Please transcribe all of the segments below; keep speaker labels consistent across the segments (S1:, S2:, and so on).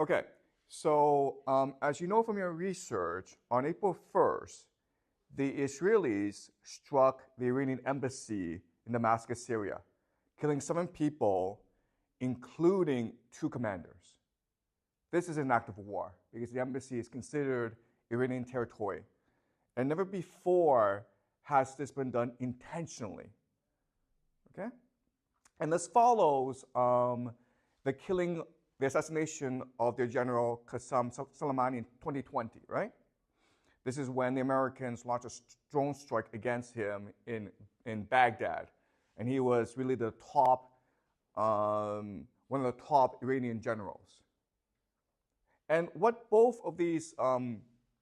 S1: Okay, so as you know from your research, on April 1st, the Israelis struck the Iranian embassy in Damascus, Syria, killing 7 people, including 2 commanders. This is an act of war because the embassy is considered Iranian territory. And never before has this been done intentionally. Okay? And this follows the assassination of their general Qasem Soleimani in 2020, right? This is when the Americans launched a drone strike against him in Baghdad. And he was really the top, one of the top Iranian generals. And what both of these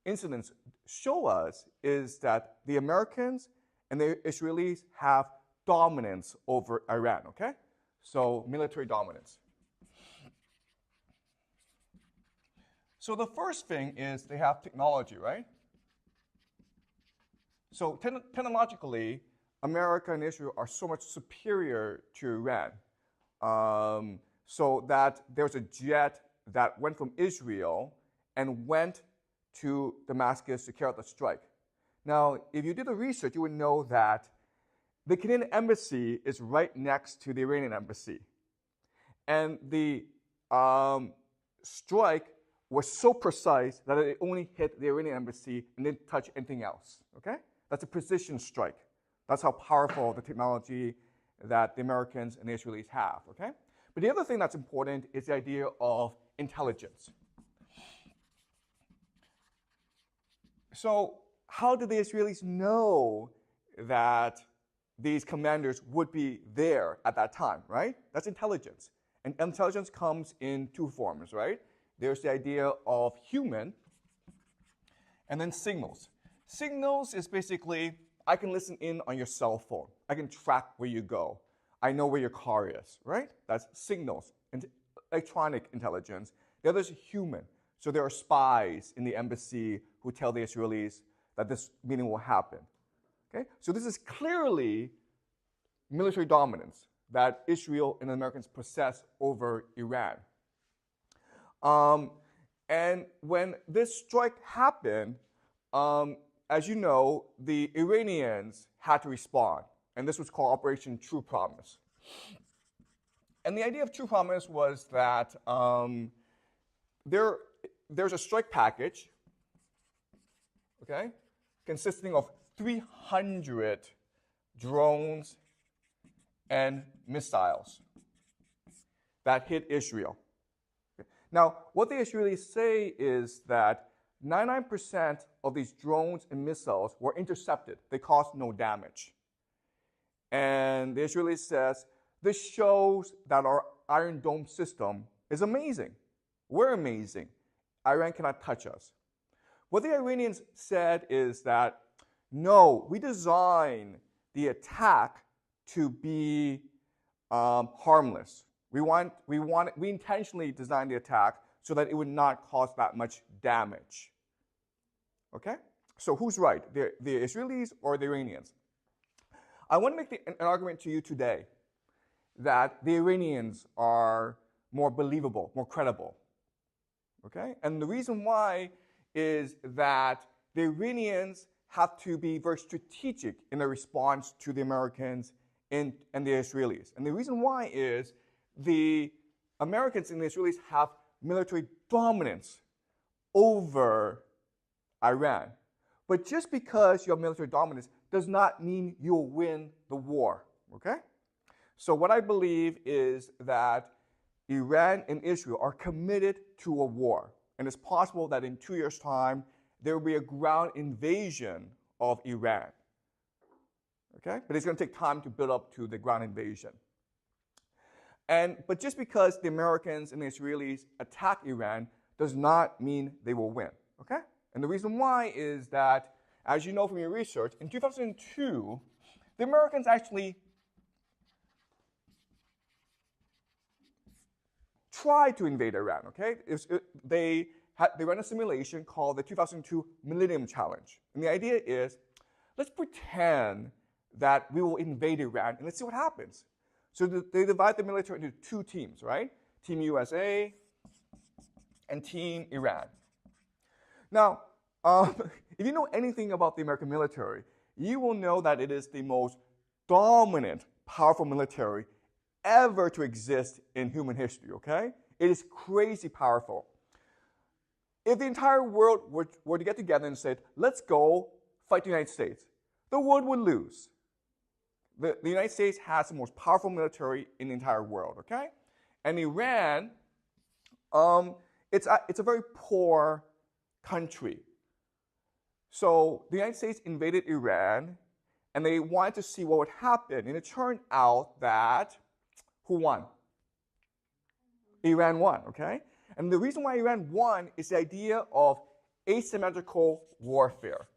S1: incidents show us is that the Americans and the Israelis have dominance over Iran, okay? So military dominance. So the first thing is they have technology, right? So technologically, America and Israel are so much superior to Iran. So that there's a jet that went from Israel and went to Damascus to carry out the strike. Now, if you did the research, you would know that the Canadian embassy is right next to the Iranian embassy. And the strike was so precise that it only hit the Iranian embassy and didn't touch anything else, okay? That's a precision strike. That's how powerful the technology that the Americans and the Israelis have, okay? But the other thing that's important is the idea of intelligence. So how did the Israelis know that these commanders would be there at that time, right? That's intelligence. And intelligence comes in 2 forms, right? There's the idea of human and then signals. Signals is basically, I can listen in on your cell phone. I can track where you go. I know where your car is, right? That's signals, and electronic intelligence. The other is human. So there are spies in the embassy who tell the Israelis that this meeting will happen. Okay? So this is clearly military dominance that Israel and the Americans possess over Iran. And when this strike happened, as you know, the Iranians had to respond. And this was called Operation True Promise. And the idea of True Promise was that there's a strike package, okay, consisting of 300 drones and missiles that hit Israel. Now, what the Israelis say is that 99% of these drones and missiles were intercepted. They caused no damage. And the Israelis says, this shows that our Iron Dome system is amazing. We're amazing. Iran cannot touch us. What the Iranians said is that, no, we designed the attack to be harmless. We intentionally designed the attack so that it would not cause that much damage. Okay? So who's right, the Israelis or the Iranians? I want to make an argument to you today that the Iranians are more believable, more credible. Okay? And the reason why is that the Iranians have to be very strategic in their response to the Americans and the Israelis. And the reason why is the Americans and the Israelis have military dominance over Iran. But just because you have military dominance does not mean you'll win the war, okay? So what I believe is that Iran and Israel are committed to a war. And it's possible that in 2 years' time, there will be a ground invasion of Iran. Okay? But it's going to take time to build up to the ground invasion. But just because the Americans and the Israelis attack Iran does not mean they will win. Okay? And the reason why is that, as you know from your research, in 2002, the Americans actually tried to invade Iran. Okay? They ran a simulation called the 2002 Millennium Challenge. And the idea is, let's pretend that we will invade Iran and let's see what happens. So they divide the military into 2 teams, right? Team USA and Team Iran. Now, if you know anything about the American military, you will know that it is the most dominant, powerful military ever to exist in human history, okay? It is crazy powerful. If the entire world were to get together and say, let's go fight the United States, the world would lose. The United States has the most powerful military in the entire world, okay? And Iran, it's a very poor country. So the United States invaded Iran, and they wanted to see what would happen. And it turned out that, who won? Iran won, okay? And the reason why Iran won is the idea of asymmetrical warfare.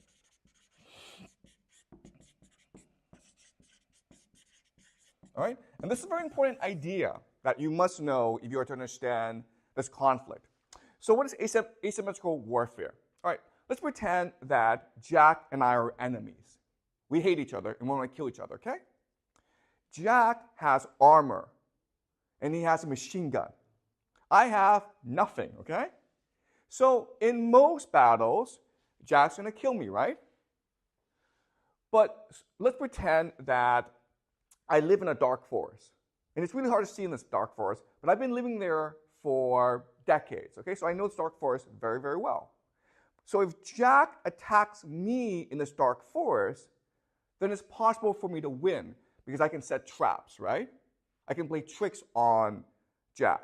S1: All right? And this is a very important idea that you must know if you are to understand this conflict. So what is asymmetrical warfare? All right, let's pretend that Jack and I are enemies. We hate each other and we want to kill each other, okay? Jack has armor and he has a machine gun. I have nothing, okay? So in most battles, Jack's going to kill me, right? But let's pretend that I live in a dark forest. And it's really hard to see in this dark forest, but I've been living there for decades, okay? So I know this dark forest very, very well. So if Jack attacks me in this dark forest, then it's possible for me to win because I can set traps, right? I can play tricks on Jack.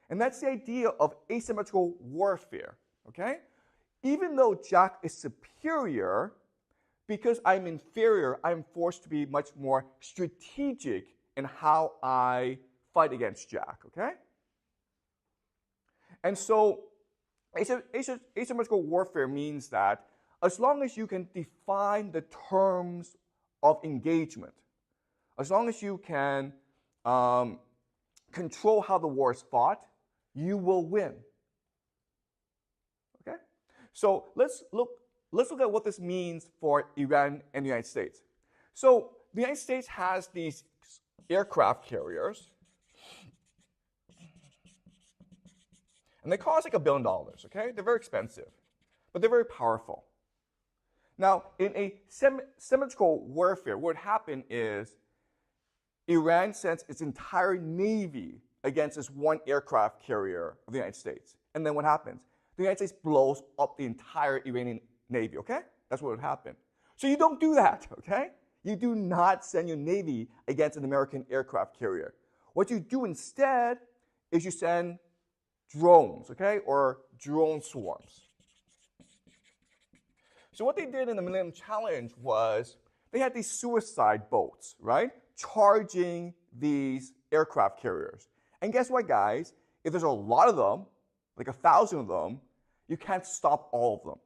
S1: And that's the idea of asymmetrical warfare, okay? Even though Jack is superior, because I'm inferior, I'm forced to be much more strategic in how I fight against Jack, okay? And so asymmetrical warfare means that as long as you can define the terms of engagement, as long as you can control how the war is fought, you will win. Okay? So let's look at what this means for Iran and the United States. So the United States has these aircraft carriers, and they cost like $1 billion, okay? They're very expensive, but they're very powerful. Now, in a symmetrical warfare, what would happen is Iran sends its entire navy against this one aircraft carrier of the United States. And then what happens? The United States blows up the entire Iranian navy, okay? That's what would happen. So you don't do that, okay? You do not send your navy against an American aircraft carrier. What you do instead is you send drones, okay, or drone swarms. So what they did in the Millennium Challenge was they had these suicide boats, right, charging these aircraft carriers. And guess what, guys? If there's a lot of them, like 1,000 of them, you can't stop all of them.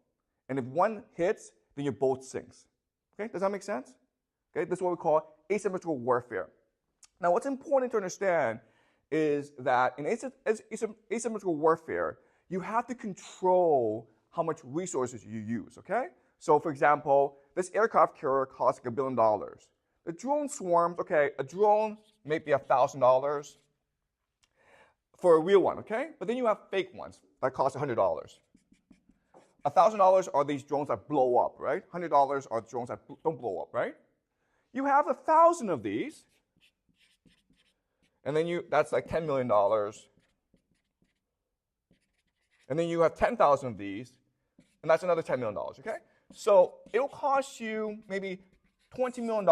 S1: And if one hits, then your boat sinks. Okay, does that make sense? Okay, this is what we call asymmetrical warfare. Now, what's important to understand is that in asymmetrical warfare, you have to control how much resources you use, okay? So, for example, this aircraft carrier costs like $1 billion. The drone swarms, okay, a drone may be $1,000 for a real one, okay? But then you have fake ones that cost $100. $1,000 are these drones that blow up, right? $100 are drones that don't blow up, right? You have 1,000 of these, and then that's like $10 million. And then you have 10,000 of these, and that's another $10 million, okay? So it'll cost you maybe $20 million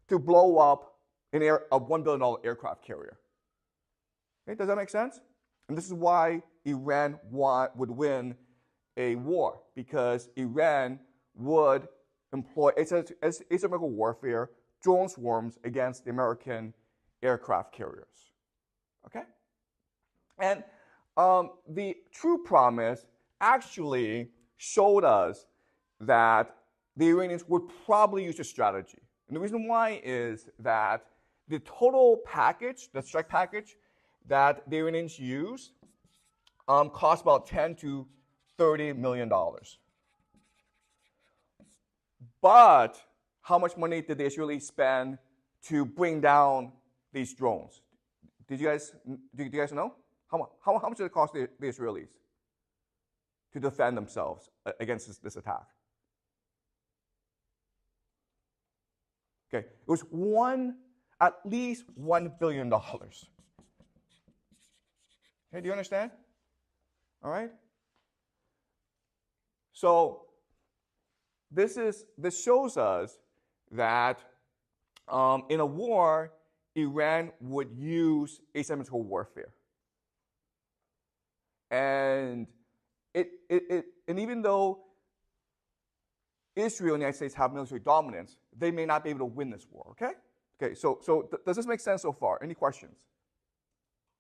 S1: to blow up a $1 billion aircraft carrier. Okay, does that make sense? And this is why Iran would win a war, because Iran would employ asymmetrical warfare, drone swarms against the American aircraft carriers. Okay? And the True Promise actually showed us that the Iranians would probably use this strategy. And the reason why is that the total package, the strike package that the Iranians use, cost about $10 to $30 million. But how much money did the Israelis spend to bring down these drones? Do you guys know? How much did it cost the Israelis to defend themselves against this attack? Okay, it was at least $1 billion. Okay, do you understand? All right. So this shows us that in a war, Iran would use asymmetrical warfare, and and even though Israel and the United States have military dominance, they may not be able to win this war. Okay. Okay. So does this make sense so far? Any questions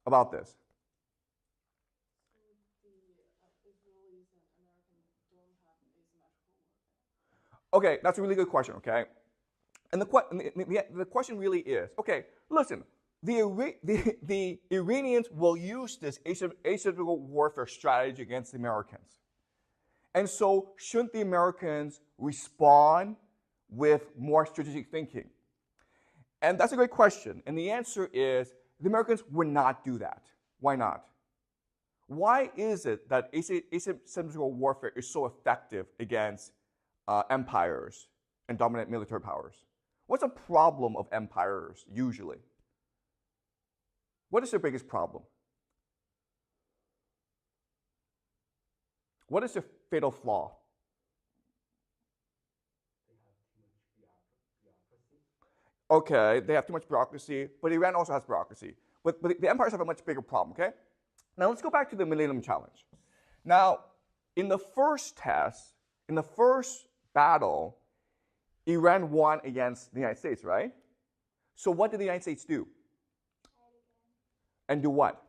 S1: about this? Okay, that's a really good question, okay? And the question really is, okay, listen, the Iranians will use this asymmetrical warfare strategy against the Americans. And so shouldn't the Americans respond with more strategic thinking? And that's a great question. And the answer is the Americans would not do that. Why not? Why is it that asymmetrical warfare is so effective against empires and dominant military powers? What's a problem of empires usually? What is their biggest problem? What is their fatal flaw? Okay, they have too much bureaucracy, but Iran also has bureaucracy. But the empires have a much bigger problem, okay? Now let's go back to the Millennium Challenge. Now, in the first test, in the first battle, Iran won against the United States, right? So what did the United States do? And do what?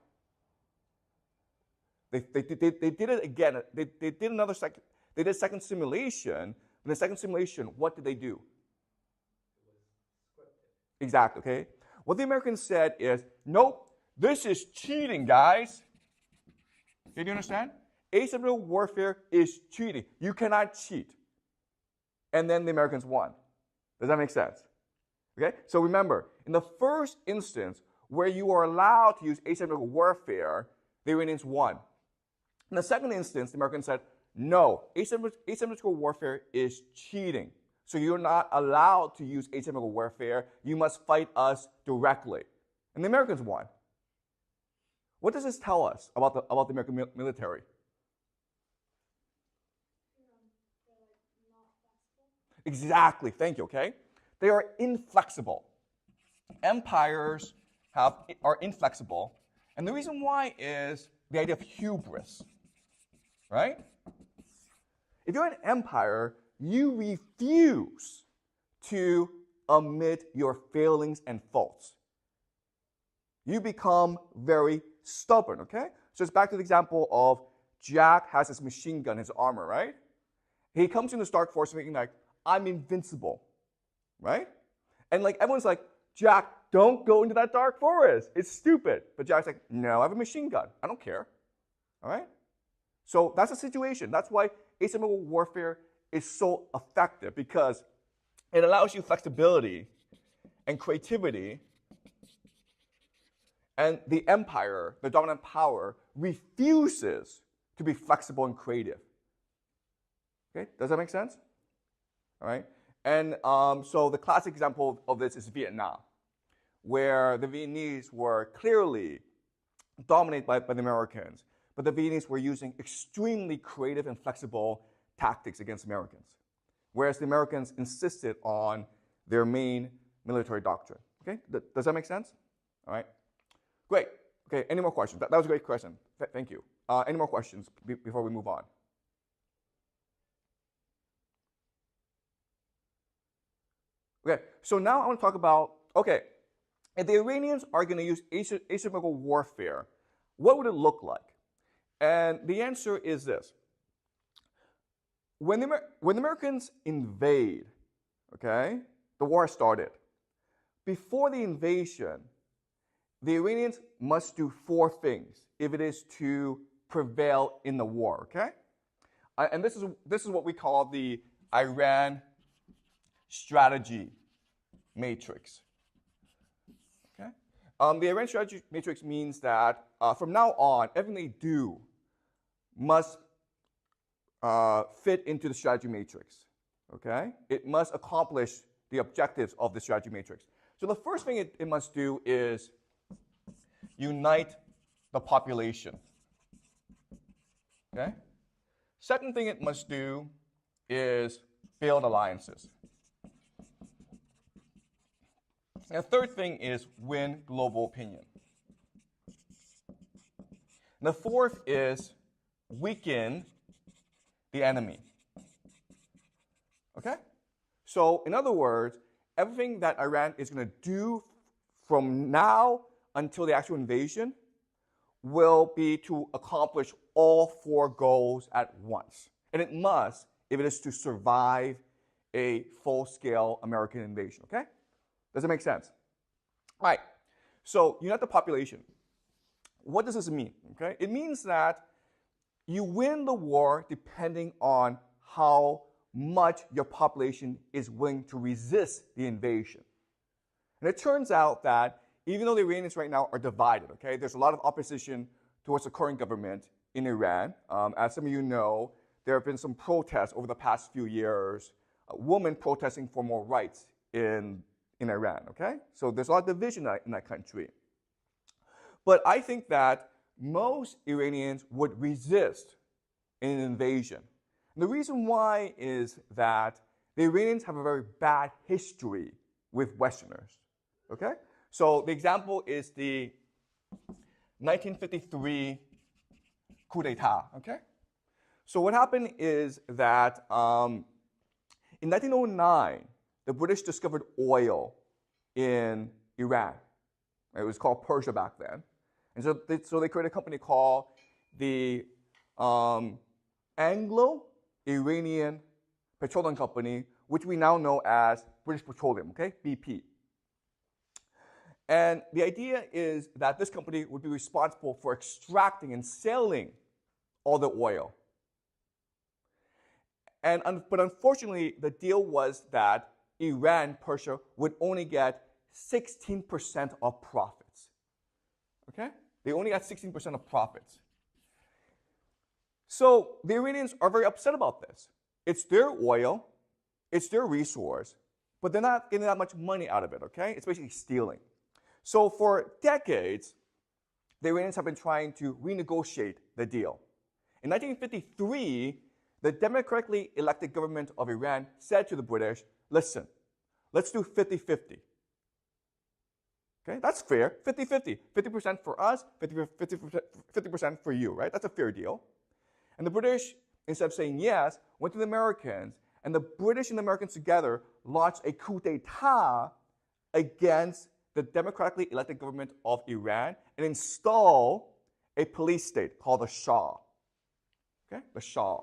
S1: They did it again. They did another second. They did a second simulation. In the second simulation, what did they do? Exactly, okay? What the Americans said is, nope, this is cheating, guys. Okay, do you understand? Asymmetrical warfare is cheating. You cannot cheat. And then the Americans won. Does that make sense? Okay? So remember, in the first instance where you are allowed to use asymmetrical warfare, the Iranians won. In the second instance, the Americans said, no, asymmetrical warfare is cheating. So you're not allowed to use asymmetrical warfare. You must fight us directly. And the Americans won. What does this tell us about the American military? Exactly. Thank you. Okay, they are inflexible. Empires are inflexible, and the reason why is the idea of hubris. Right? If you're an empire, you refuse to admit your failings and faults. You become very stubborn. Okay? So it's back to the example of Jack has his machine gun, his armor. Right? He comes in the Stark Force thinking like, I'm invincible, right? And like everyone's like, Jack, don't go into that dark forest. It's stupid. But Jack's like, no, I have a machine gun. I don't care. All right? So that's the situation. That's why asymmetrical warfare is so effective, because it allows you flexibility and creativity, and the empire, the dominant power, refuses to be flexible and creative. Okay? Does that make sense? All right? And so the classic example of this is Vietnam, where the Vietnamese were clearly dominated by the Americans, but the Vietnamese were using extremely creative and flexible tactics against Americans, whereas the Americans insisted on their main military doctrine. Okay? Does that make sense? All right? Great. Okay, any more questions? That was a great question. Thank you. Any more questions before we move on? Okay, so now I want to talk about, okay, if the Iranians are going to use asymmetrical warfare, what would it look like? And the answer is this. When the Americans invade, okay, the war started. Before the invasion, the Iranians must do 4 things if it is to prevail in the war, okay? And this is what we call the Iran strategy matrix. Okay? The Iran strategy matrix means that from now on, everything they do must fit into the strategy matrix. Okay? It must accomplish the objectives of the strategy matrix. So the first thing it must do is unite the population. Okay? Second thing it must do is build alliances. And the third thing is win global opinion. And the fourth is weaken the enemy. Okay? So, in other words, everything that Iran is going to do from now until the actual invasion will be to accomplish all four goals at once. And it must, if it is to survive a full-scale American invasion. Okay? Does it make sense? All right. So, unite the population. What does this mean? Okay? It means that you win the war depending on how much your population is willing to resist the invasion. And it turns out that even though the Iranians right now are divided, okay, there's a lot of opposition towards the current government in Iran. As some of you know, there have been some protests over the past few years, women protesting for more rights in Iran, okay? So there's a lot of division in that country. But I think that most Iranians would resist an invasion. And the reason why is that the Iranians have a very bad history with Westerners, okay? So the example is the 1953 coup d'etat, okay? So what happened is that in 1909, the British discovered oil in Iran. It was called Persia back then. And so they created a company called the Anglo-Iranian Petroleum Company, which we now know as British Petroleum, okay, BP. And the idea is that this company would be responsible for extracting and selling all the oil. But unfortunately, the deal was that Iran, Persia, would only get 16% of profits. Okay? They only got 16% of profits. So the Iranians are very upset about this. It's their oil, it's their resource, but they're not getting that much money out of it, okay? It's basically stealing. So for decades, the Iranians have been trying to renegotiate the deal. In 1953, the democratically elected government of Iran said to the British, listen, let's do 50-50. Okay, that's fair, 50-50. 50% for us, 50% for you, right? That's a fair deal. And the British, instead of saying yes, went to the Americans, and the British and the Americans together launched a coup d'etat against the democratically elected government of Iran and installed a police state called the Shah. Okay, the Shah,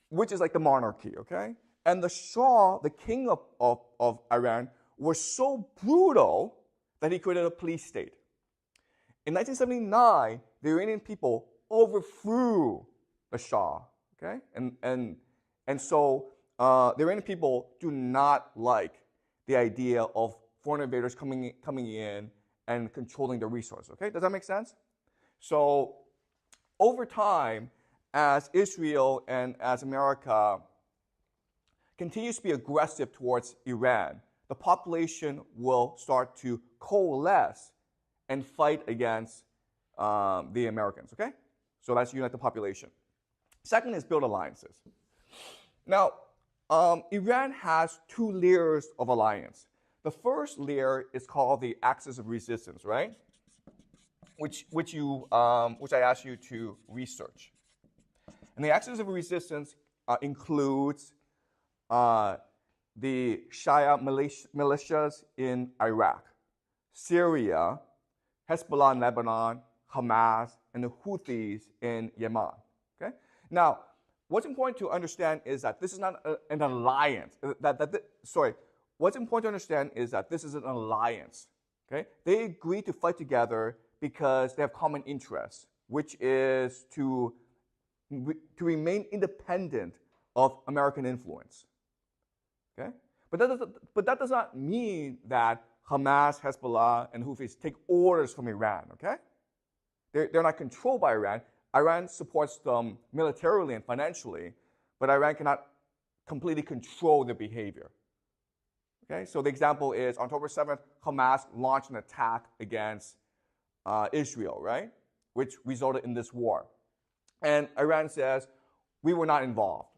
S1: which is like the monarchy, okay? And the Shah, the king of Iran, was so brutal that he created a police state. In 1979, the Iranian people overthrew the Shah, okay? And so the Iranian people do not like the idea of foreign invaders coming in and controlling the resource, okay? Does that make sense? So over time, as Israel and as America continues to be aggressive towards Iran, the population will start to coalesce and fight against the Americans, okay? So that's unite the population. Second is build alliances. Now, Iran has two layers of alliance. The first layer is called the axis of resistance, right? Which I asked you to research. And the axis of resistance includes the Shia militias in Iraq, Syria, Hezbollah in Lebanon, Hamas, and the Houthis in Yemen. Okay? Now, what's important to understand is that this is not an alliance. What's important to understand is that this is an alliance. Okay? They agree to fight together because they have common interests, which is to remain independent of American influence. Okay? But that does not mean that Hamas, Hezbollah, and Houthis take orders from Iran, okay? They're not controlled by Iran. Iran supports them militarily and financially, but Iran cannot completely control their behavior. Okay, so the example is on October 7th, Hamas launched an attack against Israel, right? Which resulted in this war. And Iran says, we were not involved.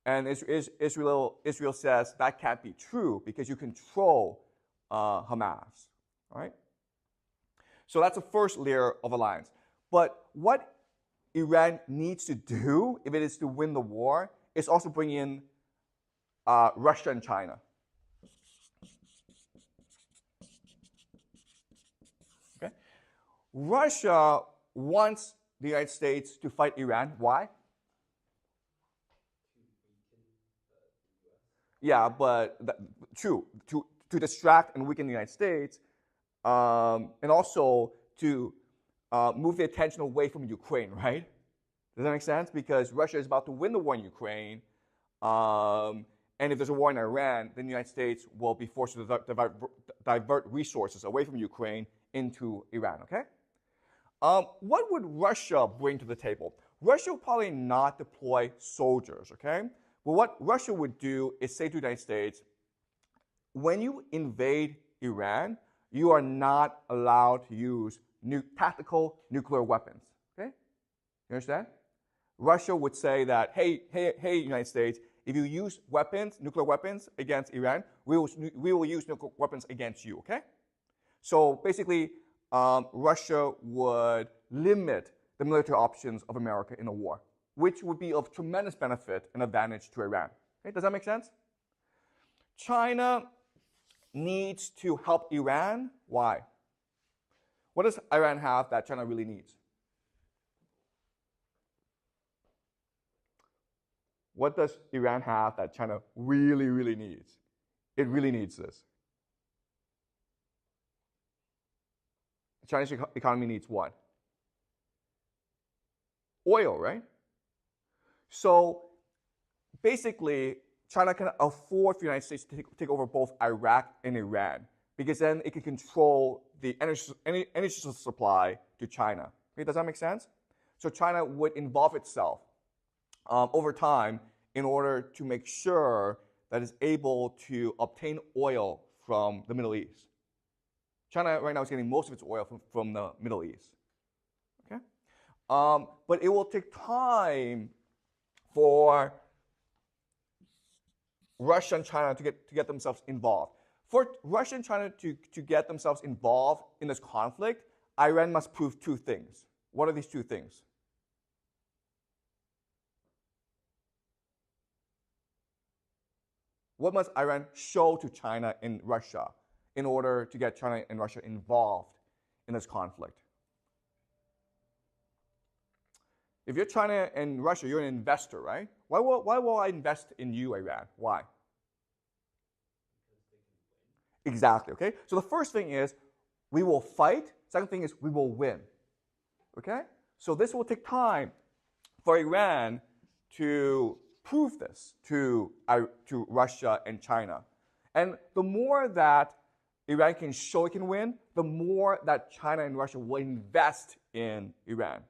S1: And Israel says that can't be true because you control Hamas, all right? So that's the first layer of alliance. But what Iran needs to do, if it is to win the war, is also bring in Russia and China. Okay? Russia wants the United States to fight Iran. Why? Yeah, but true, to distract and weaken the United States, and also to move the attention away from Ukraine, right? Does that make sense? Because Russia is about to win the war in Ukraine, and if there's a war in Iran, then the United States will be forced to divert resources away from Ukraine into Iran, okay? What would Russia bring to the table? Russia will probably not deploy soldiers, okay? But what Russia would do is say to the United States, when you invade Iran, you are not allowed to use tactical nuclear weapons, okay? You understand? Russia would say that, hey, United States, if you use weapons, nuclear weapons against Iran, we will use nuclear weapons against you, okay? So basically, Russia would limit the military options of America in a war, which would be of tremendous benefit and advantage to Iran. Okay, does that make sense? China needs to help Iran. Why? What does Iran have that China really needs? What does Iran have that China really, really needs? It really needs this. The Chinese economy needs what? Oil, right? So basically, China can afford for the United States to take over both Iraq and Iran because then it can control the energy supply to China. Okay, does that make sense? So China would involve itself over time in order to make sure that it's able to obtain oil from the Middle East. China right now is getting most of its oil from the Middle East. Okay? But it will take time for Russia and China to get themselves involved. For Russia and China to get themselves involved in this conflict, Iran must prove two things. What are these two things? What must Iran show to China and Russia in order to get China and Russia involved in this conflict? If you're China and Russia, you're an investor, right? Why will I invest in you, Iran? Why? Exactly, okay? So the first thing is we will fight. Second thing is we will win, okay? So this will take time for Iran to prove this to Russia and China. And the more that Iran can show it can win, the more that China and Russia will invest in Iran,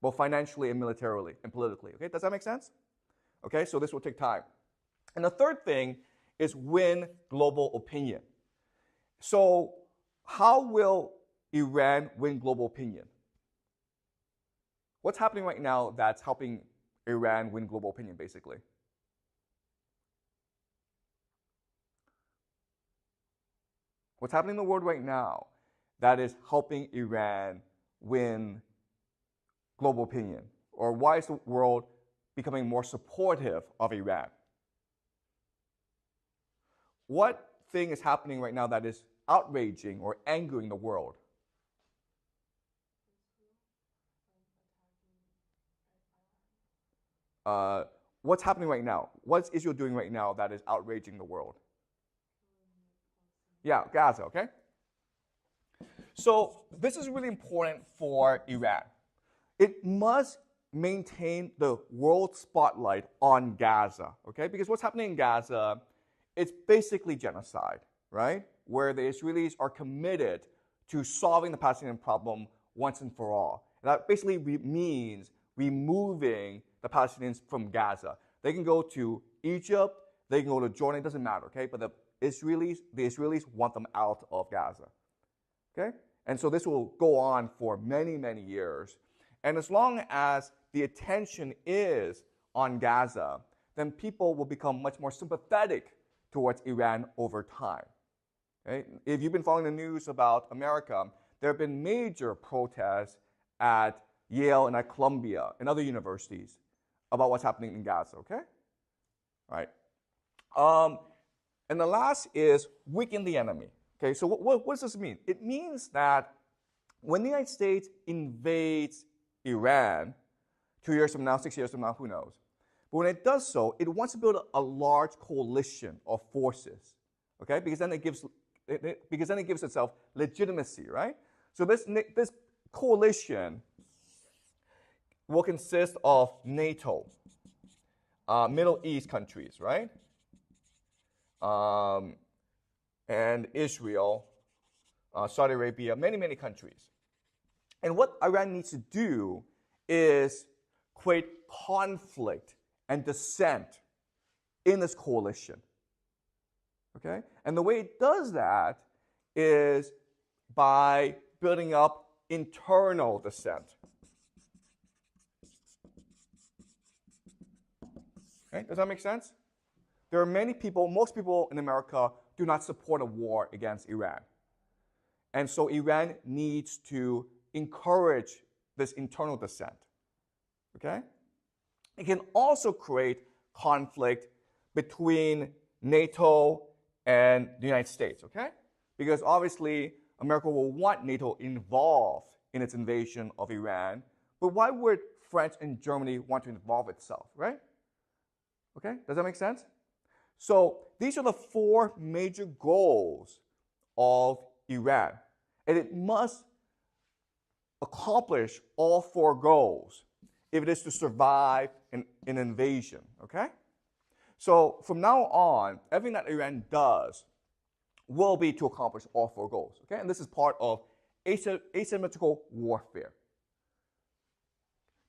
S1: both financially and militarily and politically. Okay, does that make sense? Okay, so this will take time. And the third thing is win global opinion. So how will Iran win global opinion? What's happening right now that's helping Iran win global opinion, basically? What's happening in the world right now that is helping Iran win global opinion? Or why is the world becoming more supportive of Iran? What thing is happening right now that is outraging or angering the world? What's happening right now? What's Israel doing right now that is outraging the world? Yeah, Gaza, okay? So this is really important for Iran. It must maintain the world spotlight on Gaza, okay? Because what's happening in Gaza, it's basically genocide, right? where the Israelis are committed to solving the Palestinian problem once and for all. And that basically means removing the Palestinians from Gaza. They can go to Egypt, they can go to Jordan, it doesn't matter, okay? But the Israelis want them out of Gaza, okay? And so this will go on for many, many years. And as long as the attention is on Gaza, then people will become much more sympathetic towards Iran over time. Okay? If you've been following the news about America, there have been major protests at Yale and at Columbia and other universities about what's happening in Gaza, okay? All right. And the last is weaken the enemy. Okay, so what does this mean? It means that when the United States invades Iran 2 years from now, 6 years from now, who knows? But when it does so, it wants to build a large coalition of forces, okay? Because then it gives itself legitimacy, right? So this coalition will consist of NATO, Middle East countries, right? And Israel, Saudi Arabia, many, many countries. And what Iran needs to do is create conflict and dissent in this coalition. Okay? And the way it does that is by building up internal dissent. Okay? Does that make sense? There are many people, most people in America do not support a war against Iran. And so Iran needs to encourage this internal dissent. Okay? It can also create conflict between NATO and the United States, okay? Because obviously, America will want NATO involved in its invasion of Iran, but why would France and Germany want to involve itself, right? Okay, does that make sense? So these are the 4 major goals of Iran, and it must accomplish all 4 goals if it is to survive an invasion, okay? So from now on, everything that Iran does will be to accomplish all 4 goals, okay? And this is part of asymmetrical warfare.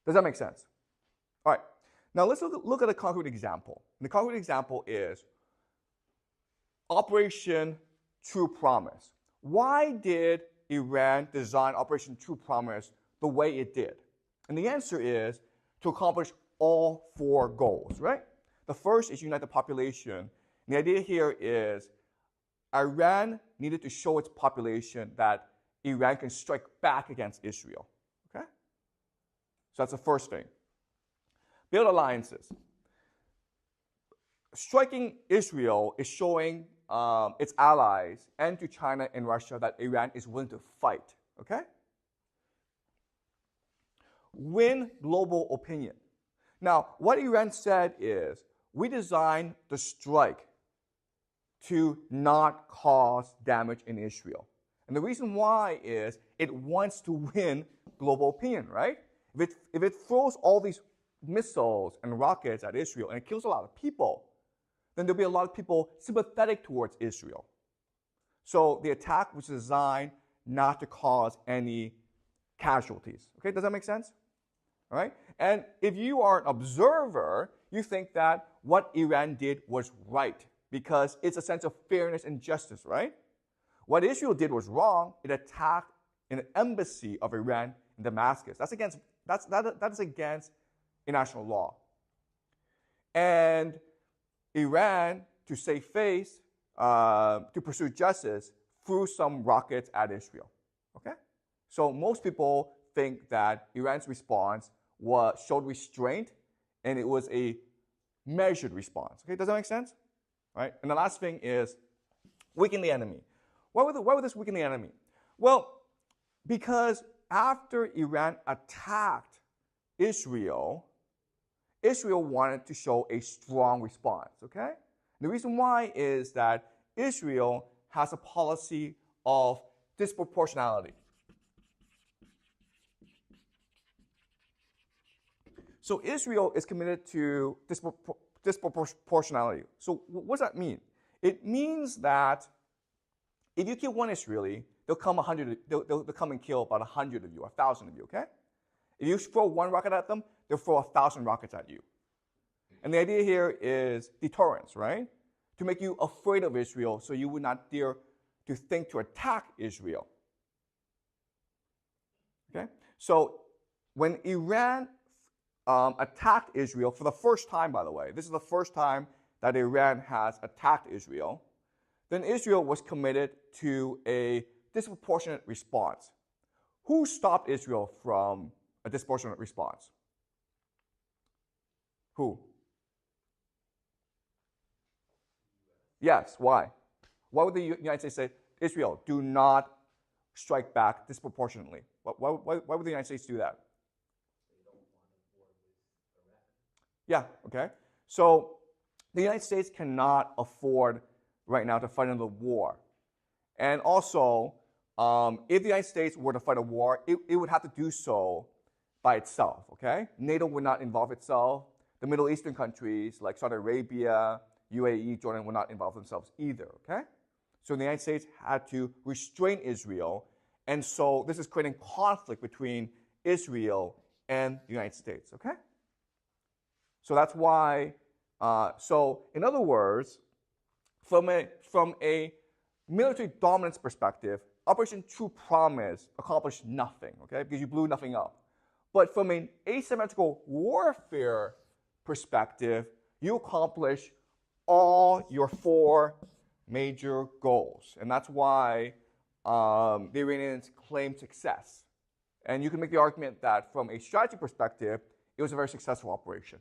S1: Does that make sense? All right. Now let's look at a concrete example. And the concrete example is Operation True Promise. Why did Iran design Operation True Promise the way it did? And the answer is to accomplish all 4 goals, right? The first is unite the population. And the idea here is Iran needed to show its population that Iran can strike back against Israel, okay? So that's the first thing. Build alliances. Striking Israel is showing its allies and to China and Russia that Iran is willing to fight, okay? Win global opinion. Now, what Iran said is, we designed the strike to not cause damage in Israel. And the reason why is it wants to win global opinion, right? If it throws all these missiles and rockets at Israel and it kills a lot of people, then there'll be a lot of people sympathetic towards Israel. So the attack was designed not to cause any casualties. Okay, does that make sense? All right? And if you are an observer, you think that what Iran did was right because it's a sense of fairness and justice, right? What Israel did was wrong. It attacked an embassy of Iran in Damascus. That is against international law. And Iran, to save face, to pursue justice, threw some rockets at Israel. Okay? So most people think that Iran's response showed restraint, and it was a measured response. Okay, does that make sense? Right? And the last thing is weaken the enemy. Why would this weaken the enemy? Well, because after Iran attacked Israel, Israel wanted to show a strong response, okay? The reason why is that Israel has a policy of disproportionality. So Israel is committed to disproportionality. So what does that mean? It means that If you kill one Israeli, they'll come and kill about 100 of you, 1,000 of you, okay? If you throw one rocket at them, they'll throw 1,000 rockets at you. And the idea here is deterrence, right? To make you afraid of Israel so you would not dare to think to attack Israel. Okay? So when Iran attacked Israel for the first time, by the way, this is the first time that Iran has attacked Israel, then Israel was committed to a disproportionate response. Who stopped Israel from a disproportionate response? Who? Yes, why? Why would the United States say, Israel, do not strike back disproportionately? Why would the United States do that?
S2: They don't want a war with Iran.
S1: Yeah, okay. So the United States cannot afford right now to fight another war. And also, if the United States were to fight a war, it would have to do so by itself, okay? NATO would not involve itself. The Middle Eastern countries like Saudi Arabia, UAE, Jordan would not involve themselves either, okay? So the United States had to restrain Israel, and so this is creating conflict between Israel and the United States, okay? So that's why, so in other words, from a military dominance perspective, Operation True Promise accomplished nothing, okay, because you blew nothing up. But from an asymmetrical warfare perspective, you accomplish all your 4 major goals. And that's why the Iranians claim success. And you can make the argument that from a strategy perspective, it was a very successful operation.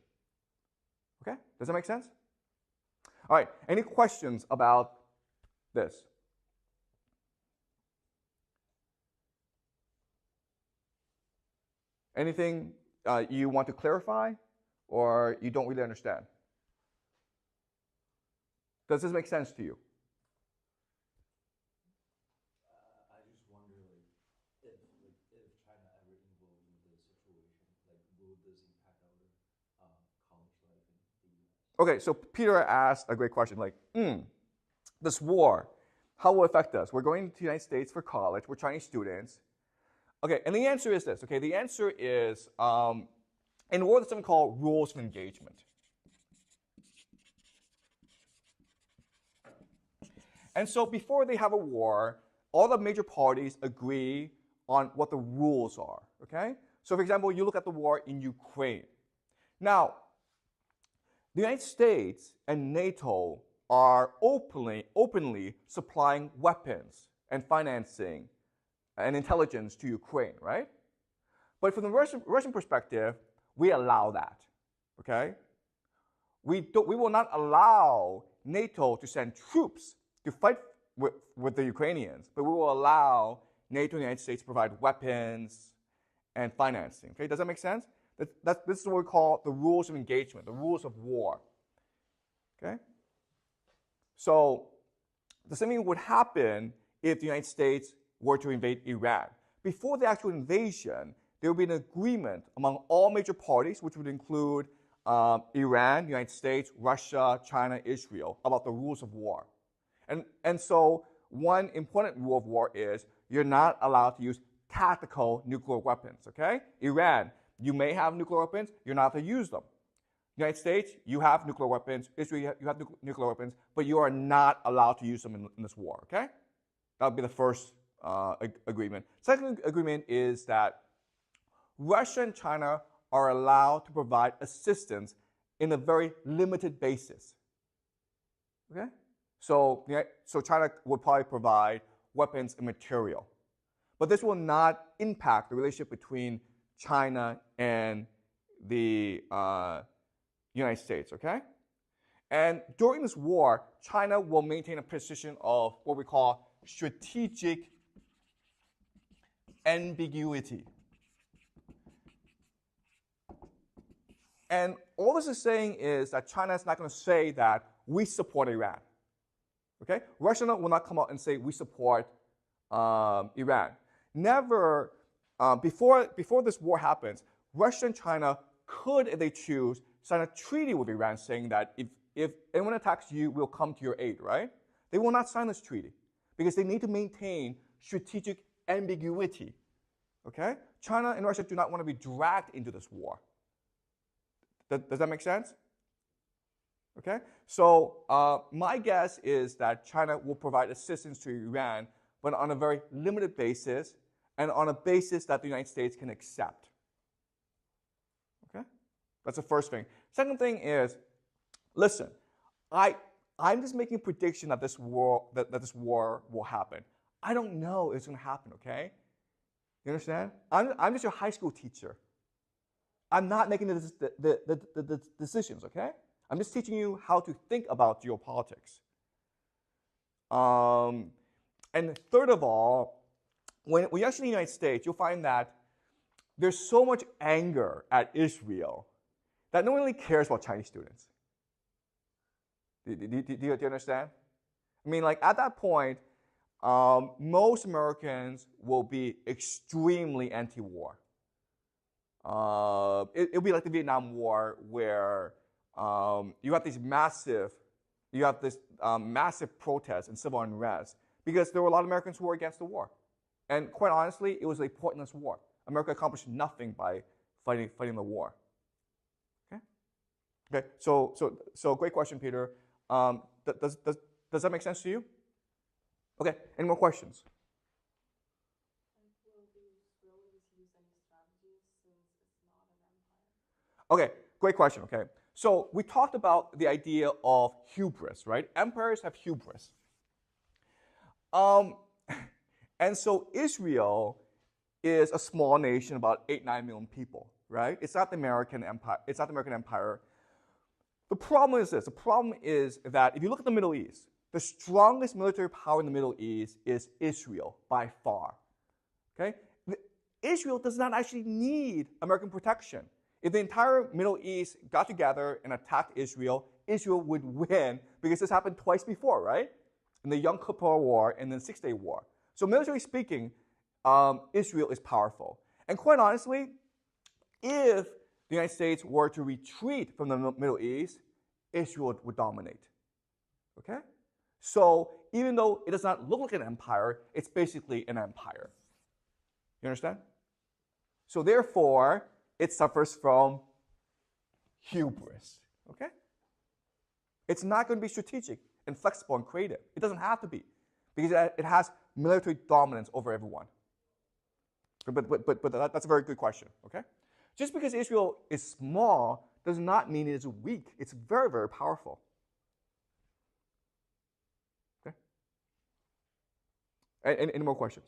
S1: Okay? Does that make sense? All right. Any questions about this? Anything you want to clarify or you don't really understand? Does this make sense to you?
S2: I just wonder, if China ever involved in the situation, will this impact our college life in the US?
S1: Okay, so Peter asked a great question, this war, how will it affect us? We're going to the United States for college, we're Chinese students. Okay, and the answer is this, okay? The answer is, in war, there's something called rules of engagement. And so before they have a war, all the major parties agree on what the rules are, okay? So for example, you look at the war in Ukraine. Now, the United States and NATO are openly supplying weapons and financing and intelligence to Ukraine, right? But from the Russian perspective, we allow that, okay? We will not allow NATO to send troops to fight with the Ukrainians, but we will allow NATO and the United States to provide weapons and financing. Okay, does that make sense? This is what we call the rules of engagement, the rules of war. Okay? So the same thing would happen if the United States were to invade Iran. Before the actual invasion, there would be an agreement among all major parties, which would include Iran, the United States, Russia, China, Israel, about the rules of war. And so one important rule of war is you're not allowed to use tactical nuclear weapons, okay? Iran, you may have nuclear weapons, you're not allowed to use them. United States, you have nuclear weapons, Israel, you have nuclear weapons, but you are not allowed to use them in this war, okay? That would be the first agreement. Second agreement is that Russia and China are allowed to provide assistance in a very limited basis, okay? So China will probably provide weapons and material. But this will not impact the relationship between China and the United States, okay? And during this war, China will maintain a position of what we call strategic ambiguity. And all this is saying is that China is not going to say that we support Iran. Okay? Russia will not come out and say we support Iran. Never, before this war happens, Russia and China could, if they choose, sign a treaty with Iran saying that if anyone attacks you, we'll come to your aid, right? They will not sign this treaty. because they need to maintain strategic ambiguity. Okay? China and Russia do not want to be dragged into this war. Does that make sense? Okay? So my guess is that China will provide assistance to Iran, but on a very limited basis and on a basis that the United States can accept. Okay? That's the first thing. Second thing is, listen, I'm just making a prediction that this war will happen. I don't know if it's going to happen, okay? You understand? I'm just your high school teacher. I'm not making the decisions, okay? I'm just teaching you how to think about geopolitics. And third of all, when you're actually in the United States, you'll find that there's so much anger at Israel that no one really cares about Chinese students. Do you understand? I mean, like at that point, most Americans will be extremely anti-war. It'll be like the Vietnam War, where you have this massive protest and civil unrest because there were a lot of Americans who were against the war, and quite honestly, it was a pointless war. America accomplished nothing by fighting the war. Okay. Okay. So great question, Peter. Does that make sense to you? Okay. Any more questions? Okay, great question, okay. So we talked about the idea of hubris, right? Empires have hubris. And so Israel is a small nation, about 8-9 million people, right? It's not the American empire. It's not the American empire. The problem is this. The problem is that if you look at the Middle East, the strongest military power in the Middle East is Israel by far, okay? Israel does not actually need American protection. If the entire Middle East got together and attacked Israel, Israel would win because this happened twice before, right? In the Yom Kippur War and the Six-Day War. So military speaking, Israel is powerful. And quite honestly, if the United States were to retreat from the Middle East, Israel would dominate. Okay? So even though it does not look like an empire, it's basically an empire. You understand? So therefore, it suffers from hubris. Okay? It's not going to be strategic and flexible and creative. It doesn't have to be, because it has military dominance over everyone. But that's a very good question. Okay? Just because Israel is small does not mean it is weak. It's very, very powerful. Okay? Any more questions?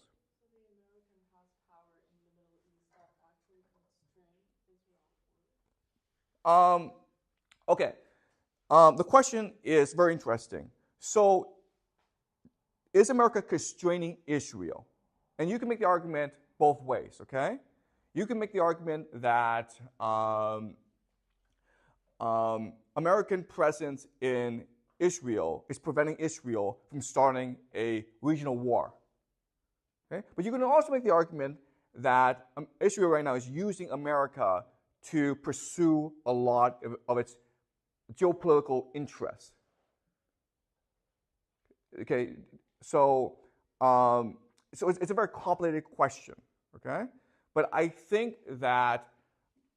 S1: Okay. The question is very interesting. So, is America constraining Israel? And you can make the argument both ways, okay? You can make the argument that American presence in Israel is preventing Israel from starting a regional war. Okay? But you can also make the argument that Israel right now is using America to pursue a lot of its geopolitical interests. Okay, so it's a very complicated question. Okay, but I think that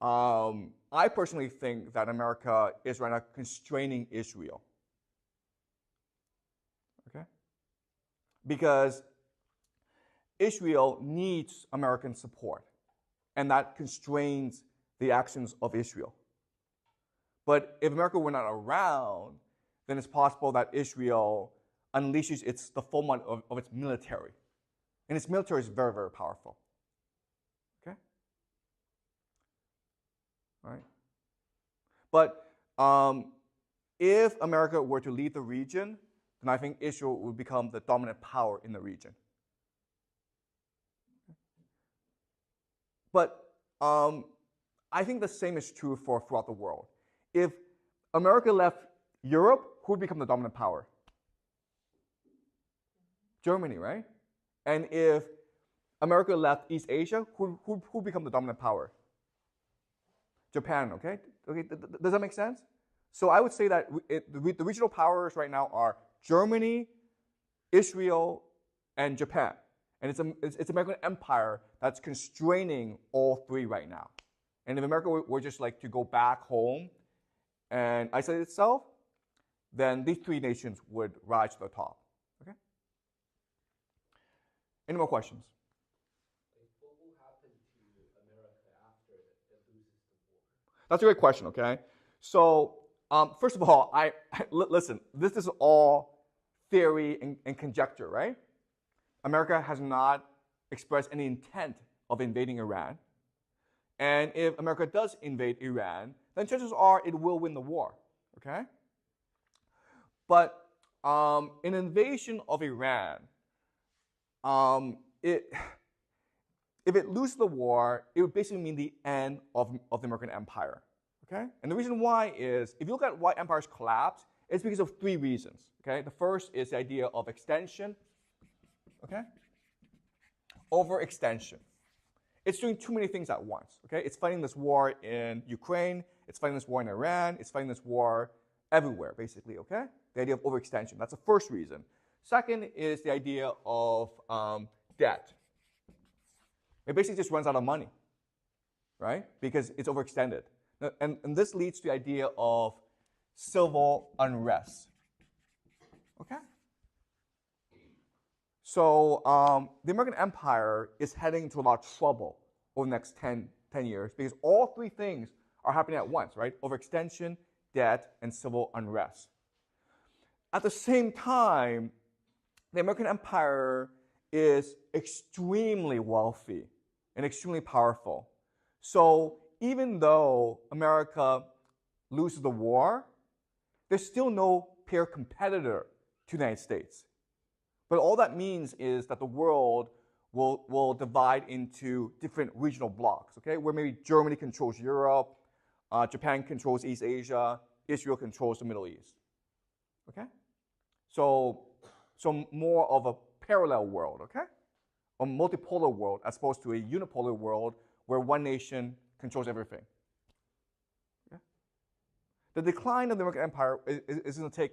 S1: I personally think that America is right now constraining Israel. Okay, because Israel needs American support, and that constrains the actions of Israel. But if America were not around, then it's possible that Israel unleashes the full might of its military. And its military is very, very powerful. Okay? All right? But if America were to leave the region, then I think Israel would become the dominant power in the region. But I think the same is true throughout the world. If America left Europe, who would become the dominant power? Germany, right? And if America left East Asia, who would become the dominant power? Japan, okay? Okay, does that make sense? So I would say that the regional powers right now are Germany, Israel, and Japan. And it's American empire that's constraining all three right now. And if America were just like to go back home and isolate itself, then these three nations would rise to the top. Okay? Any more questions?
S2: What will happen to America after it loses the war?
S1: That's a great question, okay? So, first of all, listen, this is all theory and conjecture, right? America has not expressed any intent of invading Iran. And if America does invade Iran, then chances are it will win the war, okay? But an invasion of Iran, if it loses the war, it would basically mean the end of the American empire, okay? And the reason why is, if you look at why empires collapse, it's because of three reasons, okay? The first is the idea of extension, okay? Overextension. It's doing too many things at once, okay? It's fighting this war in Ukraine, it's fighting this war in Iran, it's fighting this war everywhere, basically, okay? The idea of overextension, that's the first reason. Second is the idea of debt. It basically just runs out of money, right? Because it's overextended. And this leads to the idea of civil unrest, okay? So the American empire is heading into a lot of trouble over the next 10 years because all three things are happening at once, right? Overextension, debt, and civil unrest. At the same time, the American empire is extremely wealthy and extremely powerful. So even though America loses the war, there's still no peer competitor to the United States. But all that means is that the world will divide into different regional blocks, okay? Where maybe Germany controls Europe, Japan controls East Asia, Israel controls the Middle East, okay? So more of a parallel world, okay? A multipolar world as opposed to a unipolar world where one nation controls everything. Okay? The decline of the American empire is going to take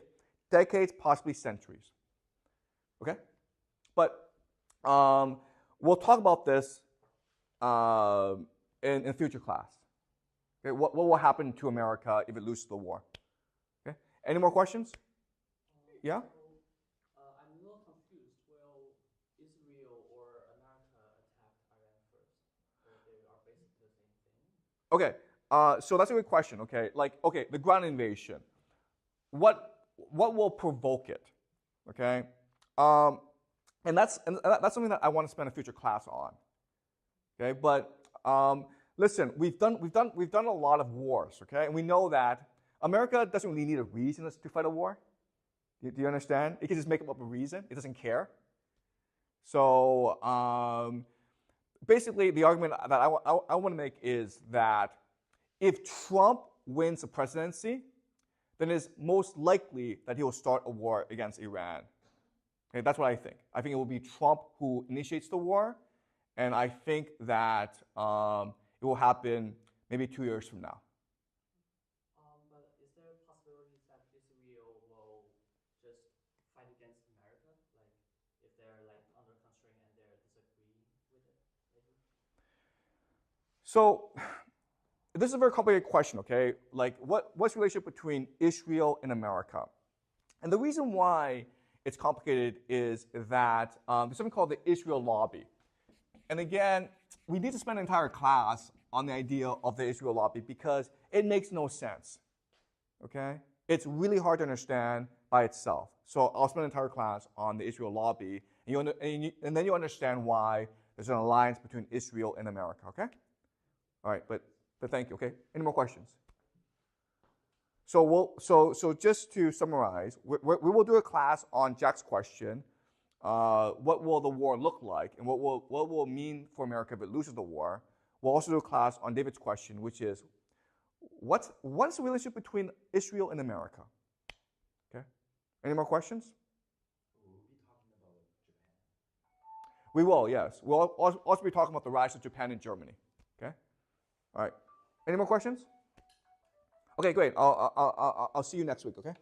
S1: decades, possibly centuries. Okay? But we'll talk about this in future class. Okay? What will happen to America if it loses the war? Okay? Any more questions? Yeah?
S2: I'm a little confused. Will Israel or America attack Iran first? Or they are basically the same thing?
S1: Okay. So that's a good question. Okay. The ground invasion. What will provoke it? Okay. And that's something that I want to spend a future class on. Okay. But listen, we've done a lot of wars. Okay. And we know that America doesn't really need a reason to fight a war. Do you understand? It can just make up a reason. It doesn't care. So basically, the argument that I want to make is that if Trump wins the presidency, then it's most likely that he will start a war against Iran. Okay, that's what I think. I think it will be Trump who initiates the war, and I think that it will happen maybe 2 years from now.
S2: But is there a possibility that Israel will just fight against America? Like, if they're like under constraint and they're disagreeing with it, maybe?
S1: So this is a very complicated question, okay? Like, what's the relationship between Israel and America? And the reason why it's complicated is that there's something called the Israel lobby. And again, we need to spend an entire class on the idea of the Israel lobby because it makes no sense, okay? It's really hard to understand by itself. So I'll spend an entire class on the Israel lobby, and then you understand why there's an alliance between Israel and America, okay? All right, but thank you, okay? Any more questions? So just to summarize, we will do a class on Jack's question, what will the war look like, and what will it mean for America if it loses the war. We'll also do a class on David's question, which is, what's the relationship between Israel and America? Okay. Any more questions?
S2: We'll be talking about Japan.
S1: We will, yes. We'll also be talking about the rise of Japan and Germany. Okay. All right. Any more questions? Okay, great. I'll see you next week. Okay.